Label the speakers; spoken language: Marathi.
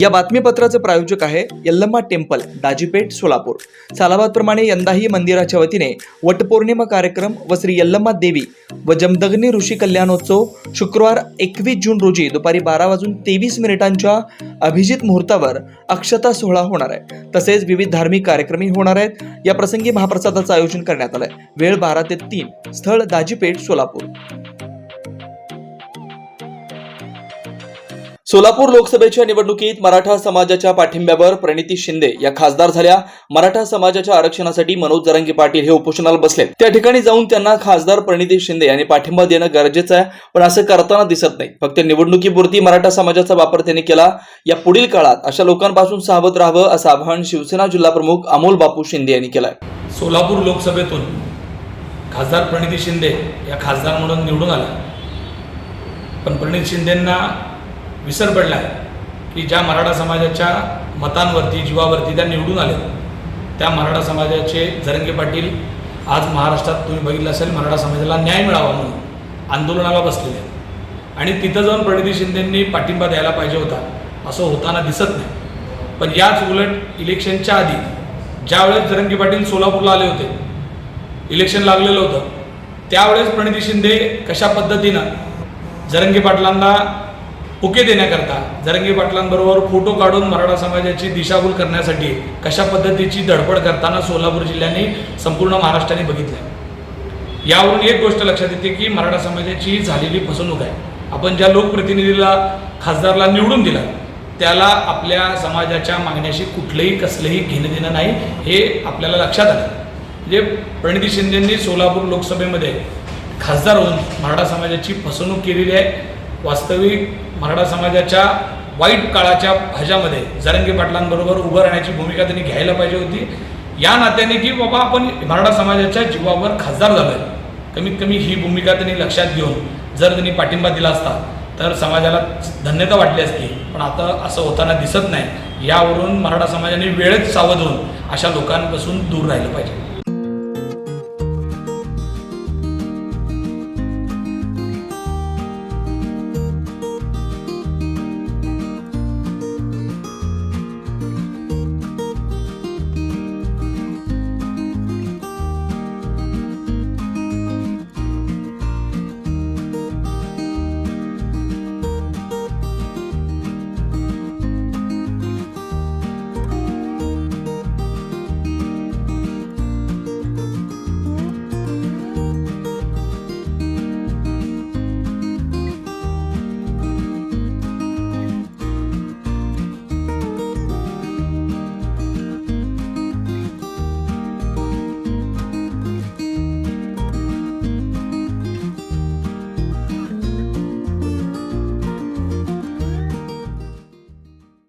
Speaker 1: या बातमीपत्राचे प्रायोजक आहे यल्लम्मा टेम्पल, दाजीपेठ, सोलापूर। सालाबादप्रमाणे यंदाही मंदिराच्या वतीने वटपौर्णिमा कार्यक्रम व श्री यल्लम्मा देवी व जमदग्नी ऋषी कल्याणोत्सव शुक्रवार 21 जून रोजी दुपारी 12:23 अभिजित मुहूर्तावर अक्षता सोहळा होणार आहे। तसेच विविध धार्मिक कार्यक्रमही होणार आहेत। या प्रसंगी महाप्रसादाचं आयोजन करण्यात आलंय। वेळ 12 ते 3, स्थळ दाजीपेठ, सोलापूर। सोलापूर लोकसभेच्या निवडणुकीत मराठा समाजाच्या पाठिंब्यावर प्रणिती शिंदे या खासदार झाल्या। मराठा समाजाच्या आरक्षणासाठी मनोज जरांगे पाटील हे उपोषणाला बसले। त्या ठिकाणी जाऊन त्यांना खासदार प्रणिती शिंदे यांनी पाठिंबा देणं गरजेचं आहे, पण असं करताना दिसत नाही। फक्त निवडणुकीपुरती मराठा समाजाचा वापर त्यांनी केला। या पुढील काळात अशा लोकांपासून सावध राहावं असं आवाहन शिवसेना जिल्हा प्रमुख अमोल बापू शिंदे यांनी केलंय।
Speaker 2: सोलापूर लोकसभेतून खासदार प्रणिती शिंदे या खासदार म्हणून निवडून आल्या, पण प्रणिती शिंदेंना विसर पडला की ज्या मराठा समाजाच्या मतांवरती, जीवावरती त्या निवडून आले, त्या मराठा समाजाचे जरांगे पाटील आज महाराष्ट्रात तुम्ही बघितलं असेल मराठा समाजाला न्याय मिळावा म्हणून आंदोलनाला बसलेले आहेत। आणि तिथं जाऊन प्रणिती शिंदेंनी पाठिंबा द्यायला पाहिजे होता, असं होताना दिसत नाही। पण याच उलट इलेक्शनच्या आधी ज्यावेळेस जरांगे पाटील सोलापूरला आले होते, इलेक्शन लागलेलं होतं, त्यावेळेस प्रणिती शिंदे कशा पद्धतीनं जरांगे पाटलांना पुके देण्याकरता, जरांगे पाटलांबरोबर फोटो काढून मराठा समाजाची दिशाभूल करण्यासाठी कशा पद्धतीची धडपड करताना सोलापूर जिल्ह्याने संपूर्ण महाराष्ट्राने बघितलं। यावरून एक गोष्ट लक्षात येते की मराठा समाजाची झालेली फसवणूक आहे। आपण ज्या लोकप्रतिनिधीला, खासदारला निवडून दिला, त्याला आपल्या समाजाच्या मागण्याशी कुठलंही कसलंही घेणं देणं नाही, हे आपल्याला लक्षात आलं। म्हणजे प्रणिती शिंदेंनी सोलापूर लोकसभेमध्ये खासदार होऊन मराठा समाजाची फसवणूक केलेली आहे। वास्तविक मराठा समाजाच्या वाईट काळाच्या ह्याच्यामध्ये जरांगे पाटलांबरोबर उभं राहण्याची भूमिका त्यांनी घ्यायला पाहिजे होती, या नात्याने की बाबा आपण मराठा समाजाच्या जीवावर खासदार झालोय। कमीत कमी ही भूमिका त्यांनी लक्षात घेऊन जर त्यांनी पाठिंबा दिला असता तर समाजाला धन्यता वाटली असती, पण आता असं होताना दिसत नाही। यावरून मराठा समाजाने वेळेत सावध होऊन अशा लोकांपासून दूर राहिलं पाहिजे।